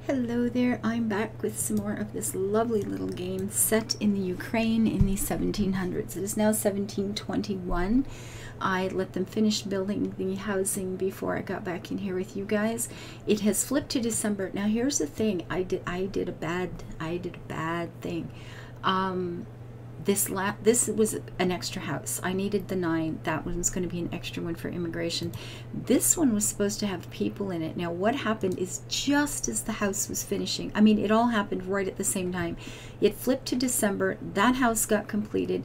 Hello there, I'm back with some more of this lovely little game set in the Ukraine in the 1700s. It is now 1721. I let them finish building the housing before I got back in here with you guys. It has flipped to December. Now here's the thing, I did a bad thing. This was an extra house. I needed the 9. That one was going to be an extra one for immigration. This one was supposed to have people in it. Now what happened is, just as the house was finishing, I mean, it all happened right at the same time. It flipped to December. That house got completed,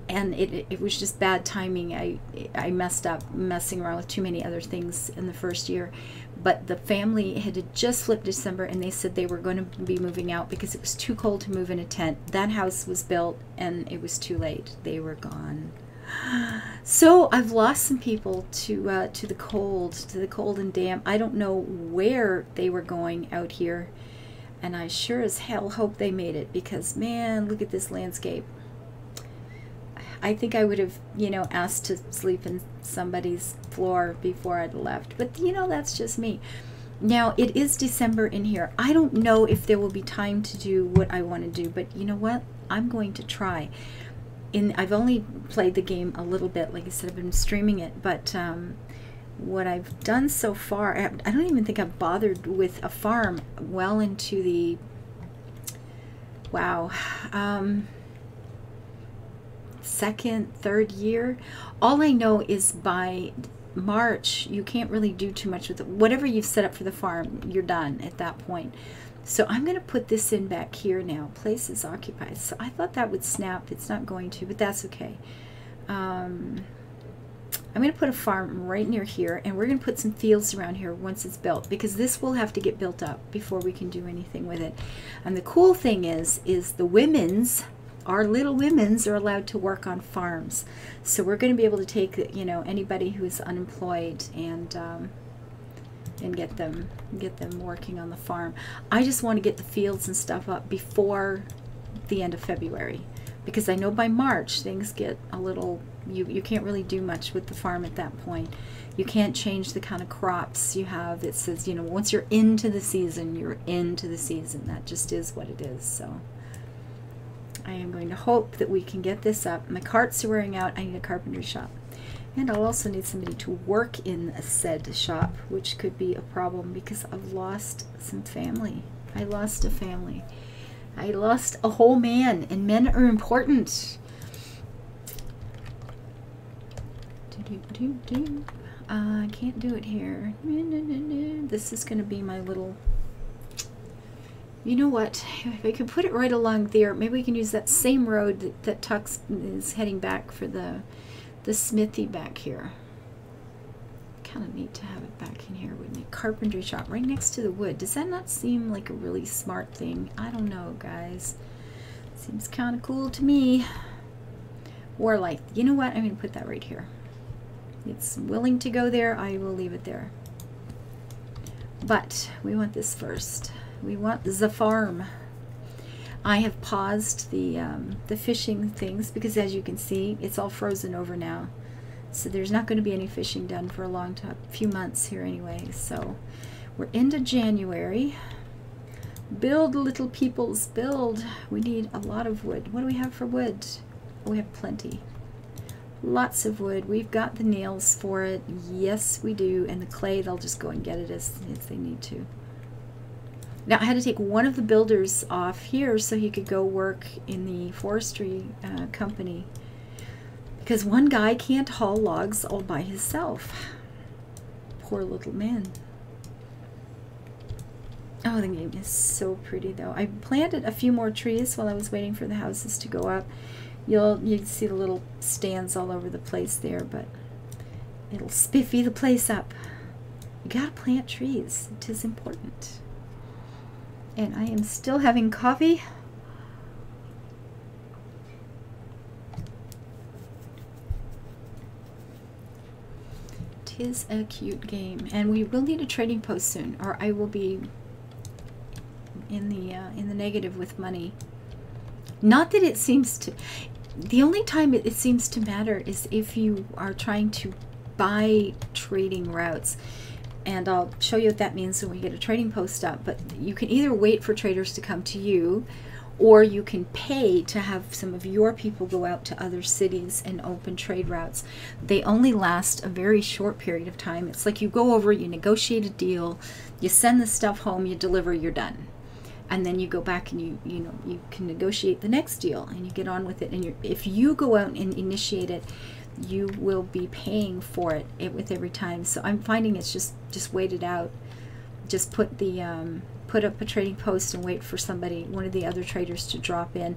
and it was just bad timing. I messed up messing around with too many other things in the first year. But the family had just flipped December, and they said they were going to be moving out because it was too cold to move in a tent. That house was built, and it was too late. They were gone. So I've lost some people to the cold and damp. I don't know where they were going out here, and I sure as hell hope they made it, because man, look at this landscape. I think I would have, you know, asked to sleep in somebody's floor before I'd left. But, you know, that's just me. Now, it is December in here. I don't know if there will be time to do what I want to do. But you know what? I'm going to try. I've only played the game a little bit. Like I said, I've been streaming it. But what I've done so far, I don't even think I've bothered with a farm well into the... Wow. Second, third year. All I know is by March you can't really do too much with it. Whatever you've set up for the farm, you're done at that point. So I'm going to put this in back here now. Place is occupied. So I thought that would snap. It's not going to, but that's okay. I'm going to put a farm right near here, and we're going to put some fields around here once it's built, because this will have to get built up before we can do anything with it. And the cool thing is the our little women's are allowed to work on farms. So we're going to be able to take, you know, anybody who's unemployed and get them working on the farm. I just want to get the fields and stuff up before the end of February, because I know by March things get a little, you can't really do much with the farm at that point. You can't change the kind of crops you have. It says, you know, once you're into the season, you're into the season. That just is what it is. So I am going to hope that we can get this up. My carts are wearing out. I need a carpentry shop. And I'll also need somebody to work in a said shop, which could be a problem because I've lost some family. I lost a family. I lost a whole man, and men are important. I can't do it here. This is going to be my little... You know what? If I could put it right along there, maybe we can use that same road that Tux is heading back for the smithy back here. Kind of neat to have it back in here, wouldn't it? Carpentry shop right next to the wood. Does that not seem like a really smart thing? I don't know, guys. Seems kind of cool to me. Warlight. You know what? I'm going to put that right here. It's willing to go there. I will leave it there. But we want this first. We want the farm. I have paused the fishing things because, as you can see, it's all frozen over now. So there's not going to be any fishing done for a long time, few months here anyway. So we're into January. Build, little peoples, build. We need a lot of wood. What do we have for wood? Oh, we have plenty. Lots of wood. We've got the nails for it. Yes, we do. And the clay, they'll just go and get it as they need to. Now, I had to take one of the builders off here so he could go work in the forestry company, because one guy can't haul logs all by himself. Poor little man. Oh, the game is so pretty, though. I planted a few more trees while I was waiting for the houses to go up. You'd see the little stands all over the place there, but it'll spiffy the place up. You gotta plant trees. It is important. And I am still having coffee. Tis a cute game, and we will need a trading post soon, or I will be in the negative with money. Not that it seems to. The only time it seems to matter is if you are trying to buy trading routes. And I'll show you what that means when we get a trading post up. But you can either wait for traders to come to you, or you can pay to have some of your people go out to other cities and open trade routes. They only last a very short period of time. It's like you go over, you negotiate a deal, you send the stuff home, you deliver, you're done. And then you go back and you can negotiate the next deal and you get on with it. And if you go out and initiate it, you will be paying for it with every time. So I'm finding it's just wait it out. Just put up a trading post and wait for somebody, one of the other traders, to drop in.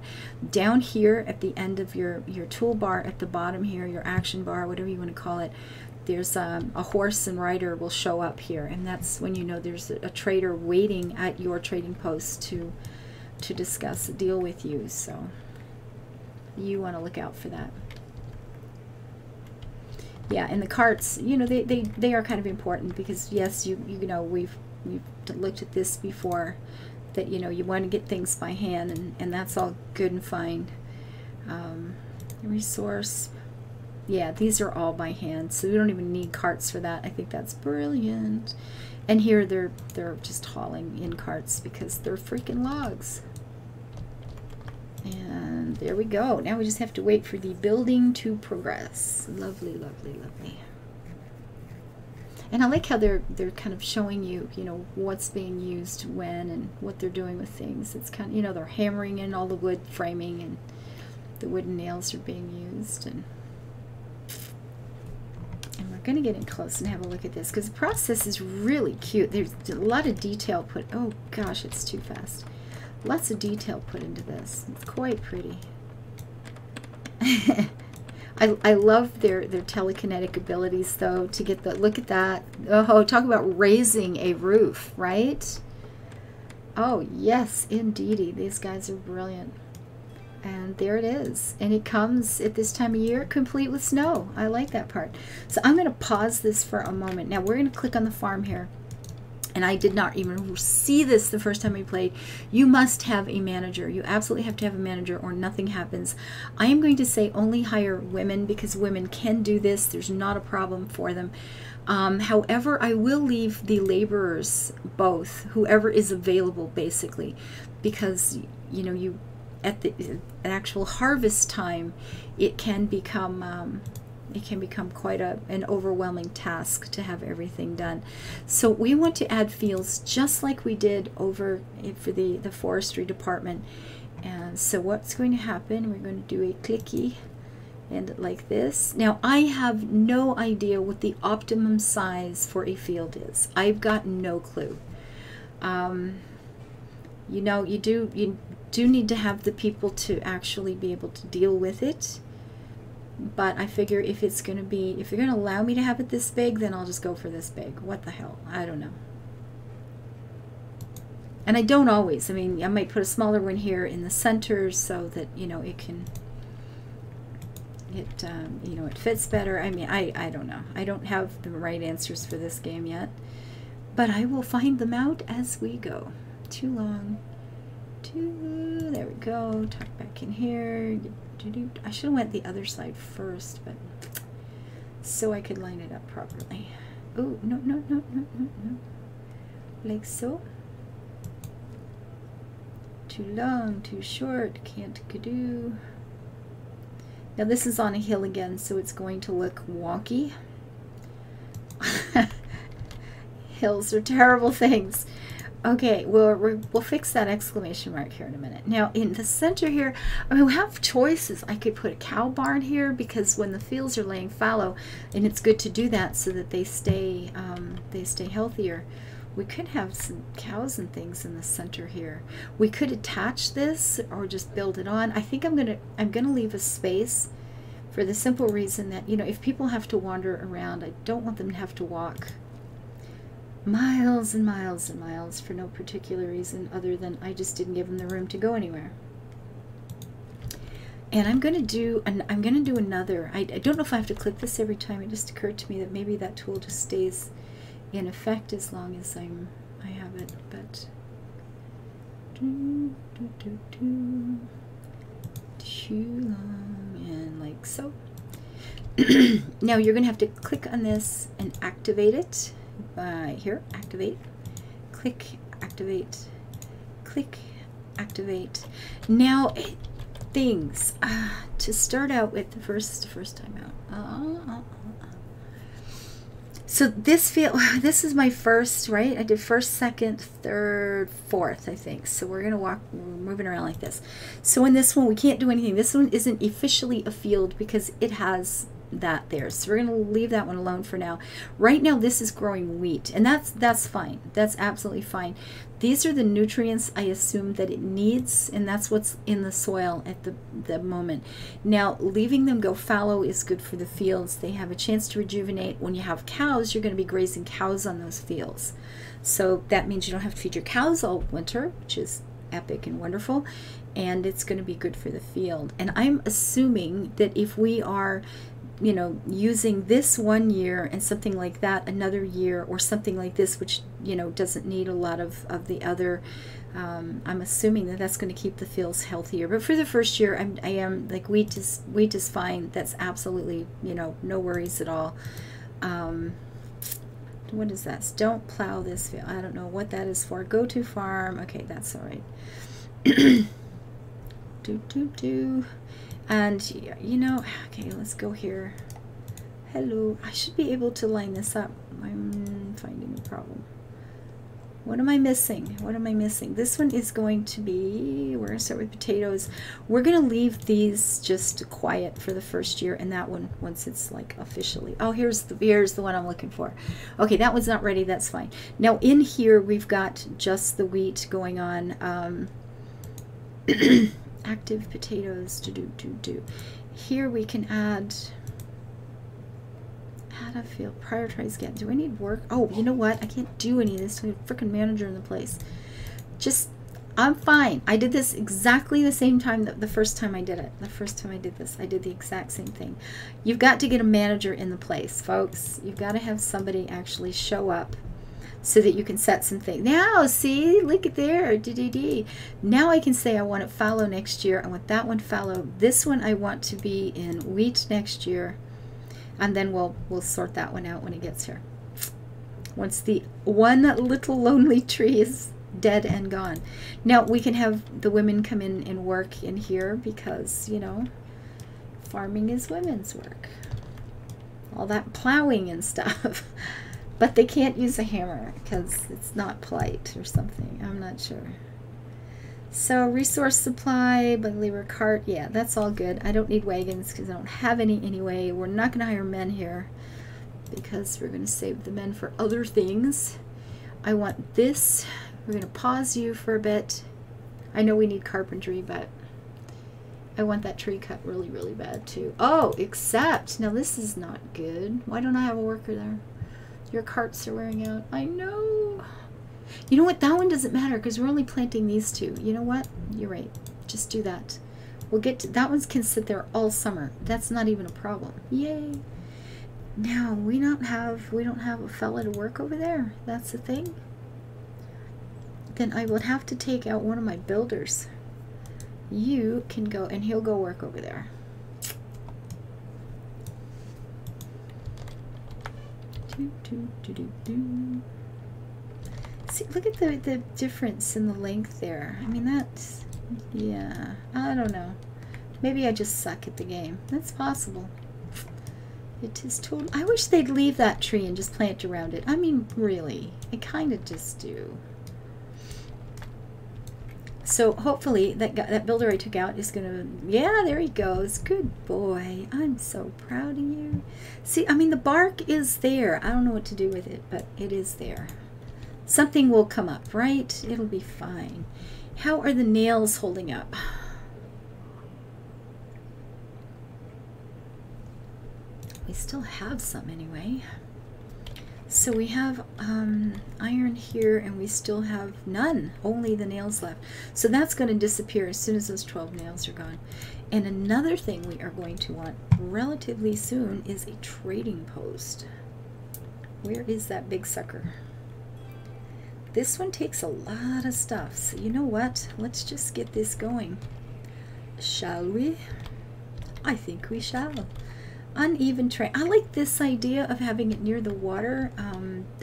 Down here at the end of your toolbar at the bottom here, your action bar, whatever you want to call it, there's a horse and rider will show up here, and that's when you know there's a trader waiting at your trading post to discuss a deal with you. So you want to look out for that. Yeah, and the carts, you know, they are kind of important, because yes, you know, we've looked at this before, that you know you want to get things by hand, and that's all good and fine. Resource, yeah, these are all by hand, so we don't even need carts for that. I think that's brilliant. And here they're just hauling in carts because they're freaking logs. And there we go. Now we just have to wait for the building to progress. Lovely, lovely, lovely. And I like how they're kind of showing you, you know, what's being used when and what they're doing with things. It's kind of, you know, they're hammering in all the wood framing and the wooden nails are being used. And we're going to get in close and have a look at this, because the process is really cute. There's a lot of detail put. Oh gosh, it's too fast. Lots of detail put into this. It's quite pretty. I love their telekinetic abilities, though, to get the, look at that. Oh, talk about raising a roof, right? Oh, yes, indeedy. These guys are brilliant. And there it is. And it comes at this time of year complete with snow. I like that part. So I'm going to pause this for a moment. Now we're going to click on the farm here. And I did not even see this the first time we played. You must have a manager. You absolutely have to have a manager or nothing happens. I am going to say only hire women, because women can do this. There's not a problem for them. However, I will leave the laborers both, whoever is available, basically, because, you know, you at the actual harvest time, it can become quite an overwhelming task to have everything done. So we want to add fields just like we did over for the forestry department. And so what's going to happen, we're going to do a clicky and like this. Now I have no idea what the optimum size for a field is. I've got no clue. You know, you do need to have the people to actually be able to deal with it. But I figure if it's going to be, if you're going to allow me to have it this big, then I'll just go for this big. What the hell? I don't know. And I don't always. I mean, I might put a smaller one here in the center so that, you know, it can, you know, it fits better. I mean, I don't know. I don't have the right answers for this game yet. But I will find them out as we go. Too long. There we go. Tuck back in here. I should have went the other side first, but so I could line it up properly. Oh, no. Like so. Too long, too short, can't do. Now this is on a hill again, so it's going to look wonky. Hills are terrible things. Okay, we'll fix that exclamation mark here in a minute. Now in the center here, I mean, we have choices. I could put a cow barn here, because when the fields are laying fallow, and it's good to do that so that they stay healthier. We could have some cows and things in the center here. We could attach this or just build it on. I think I'm gonna leave a space, for the simple reason that, you know, if people have to wander around, I don't want them to have to walk miles and miles and miles for no particular reason other than I just didn't give them the room to go anywhere. And I'm gonna do another. I don't know if I have to click this every time. It just occurred to me that maybe that tool just stays in effect as long as I have it. But too long, and like so. Now you're gonna have to click on this and activate it. here, activate, click, activate, click, activate. Now things to start out with, the first time out. So this is my first, right? I did first, second, third, fourth, I think. So we're moving around like this. So in this one, we can't do anything. This one isn't officially a field because it has that there. So we're going to leave that one alone for now. Right now, this is growing wheat, and that's fine. That's absolutely fine. These are the nutrients I assume that it needs, and that's what's in the soil at the moment. Now, leaving them go fallow is good for the fields. They have a chance to rejuvenate. When you have cows, you're going to be grazing cows on those fields. So that means you don't have to feed your cows all winter, which is epic and wonderful, and it's going to be good for the field. And I'm assuming that if we are using this 1 year and something like that another year, or something like this, which doesn't need a lot of the other, I'm assuming that that's going to keep the fields healthier. But for the first year, I am like, wheat is fine. That's absolutely no worries at all. What is that? Don't plow this field. I don't know what that is for. Go to farm. Okay, that's all right. And okay, let's go here. Hello. I should be able to line this up. I'm finding a problem. What am I missing? What am I missing? This one is going to be, we're going to start with potatoes. We're going to leave these just quiet for the first year, and that one, once it's like officially, oh, here's the one I'm looking for. Okay, that one's not ready. That's fine. Now in here, we've got just the wheat going on. Active potatoes to do. Here we can add a field, prioritize again. Do I need work? Oh, you know what? I can't do any of this. I have a freaking manager in the place. I'm fine. I did this exactly the same time that the first time I did it. The first time I did this, I did the exact same thing. You've got to get a manager in the place, folks. You've got to have somebody actually show up so that you can set some things. Now, see, look at there. Now I can say I want it fallow next year. I want that one fallow. This one I want to be in wheat next year. And then we'll sort that one out when it gets here. Once the one little lonely tree is dead and gone. Now we can have the women come in and work in here because, farming is women's work. All that plowing and stuff. But they can't use a hammer because it's not polite or something. I'm not sure. So resource supply, by labor cart, yeah, that's all good. I don't need wagons because I don't have any anyway. We're not going to hire men here because we're going to save the men for other things. I want this. We're going to pause you for a bit. I know we need carpentry, but I want that tree cut really, really bad too. Oh, except, now this is not good. Why don't I have a worker there? Your carts are wearing out. I know. You know what? That one doesn't matter because we're only planting these two. You know what? You're right. Just do that. We'll get to that. One can sit there all summer. That's not even a problem. Yay. Now we don't have a fella to work over there. That's the thing. Then I would have to take out one of my builders. You can go, and he'll go work over there. See, look at the difference in the length there. I mean, that's, yeah, I don't know. Maybe I just suck at the game. That's possible. It is total. I wish they'd leave that tree and just plant around it. I mean, really, I kind of just do. So hopefully that builder I took out is gonna, yeah, there he goes. Good boy. I'm so proud of you. See, I mean, the bark is there. I don't know what to do with it, but it is there. Something will come up, right? It'll be fine. How are the nails holding up? We still have some anyway. So we have iron here, and we still have none, only the nails left. So that's going to disappear as soon as those 12 nails are gone. And another thing we are going to want relatively soon is a trading post. Where is that big sucker? This one takes a lot of stuff. So you know what? Let's just get this going. Shall we? I think we shall. Uneven terrain. I like this idea of having it near the water.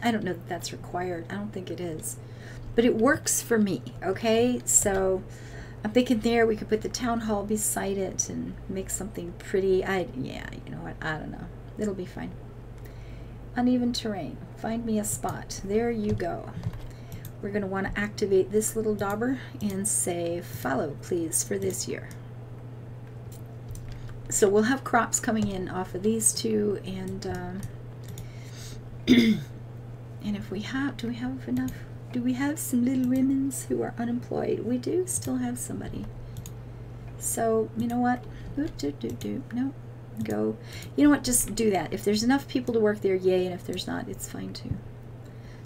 I don't know that that's required. I don't think it is. But it works for me, okay? So I'm thinking there we could put the town hall beside it and make something pretty. Yeah, you know what? I don't know. It'll be fine. Uneven terrain. Find me a spot. There you go. We're going to want to activate this little dauber and say follow, please, for this year. So we'll have crops coming in off of these two, and and if we have, do we have enough? Do we have some little women's who are unemployed? We do still have somebody. So you know what? No, go. You know what? Just do that. If there's enough people to work there, yay, and if there's not, it's fine too.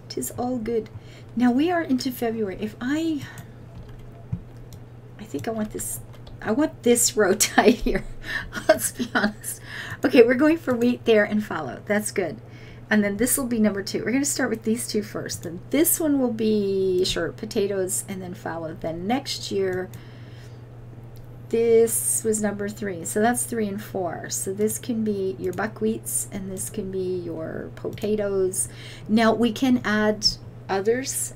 'Tis all good. Now we are into February. If I think I want this row tied here. Let's be honest. Okay, we're going for wheat there and fallow. That's good. And then this will be number 2. We're going to start with these two first. Then this one will be, sure, potatoes and then fallow. Then next year, this was number 3. So that's 3 and 4. So this can be your buckwheats and this can be your potatoes. Now we can add others.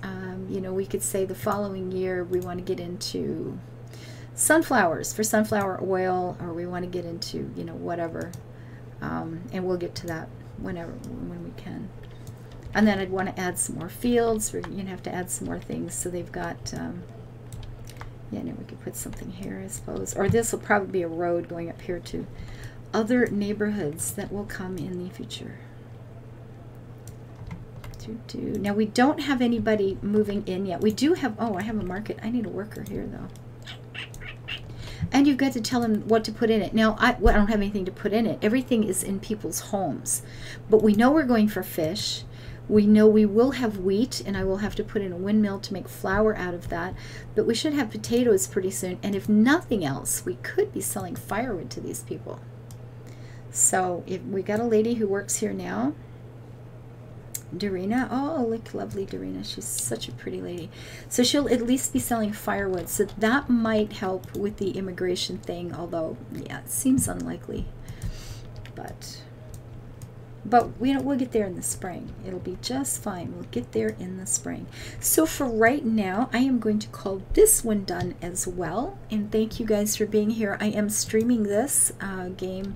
You know, we could say the following year we want to get into sunflowers for sunflower oil, or we want to get into, you know, whatever, and we'll get to that when we can. And then I'd want to add some more fields. We're gonna have to add some more things, so they've got yeah, no, we could put something here, I suppose, or this will probably be a road going up here to other neighborhoods that will come in the future. Now we don't have anybody moving in yet. We do have, oh, I have a market. I need a worker here though. And you've got to tell them what to put in it. Now, I don't have anything to put in it. Everything is in people's homes. But we know we're going for fish. We know we will have wheat, and I will have to put in a windmill to make flour out of that. But we should have potatoes pretty soon. And if nothing else, we could be selling firewood to these people. So if we got a lady who works here now. Dorina, oh look, lovely Dorina, she's such a pretty lady. So she'll at least be selling firewood, so that might help with the immigration thing, although yeah, it seems unlikely, but you know, we'll get there in the spring. It'll be just fine. We'll get there in the spring. So for right now, I am going to call this one done as well, and thank you guys for being here. I am streaming this game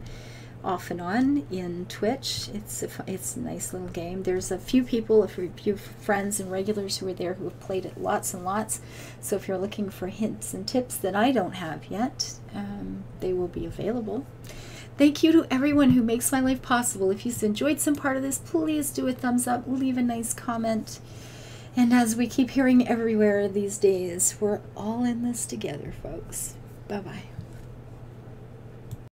off and on in Twitch. It's a nice little game. There's a few people, a few friends and regulars who are there who have played it lots and lots. So if you're looking for hints and tips that I don't have yet, they will be available. Thank you to everyone who makes my life possible. If you've enjoyed some part of this, please do a thumbs up, leave a nice comment. And as we keep hearing everywhere these days, we're all in this together, folks. Bye-bye.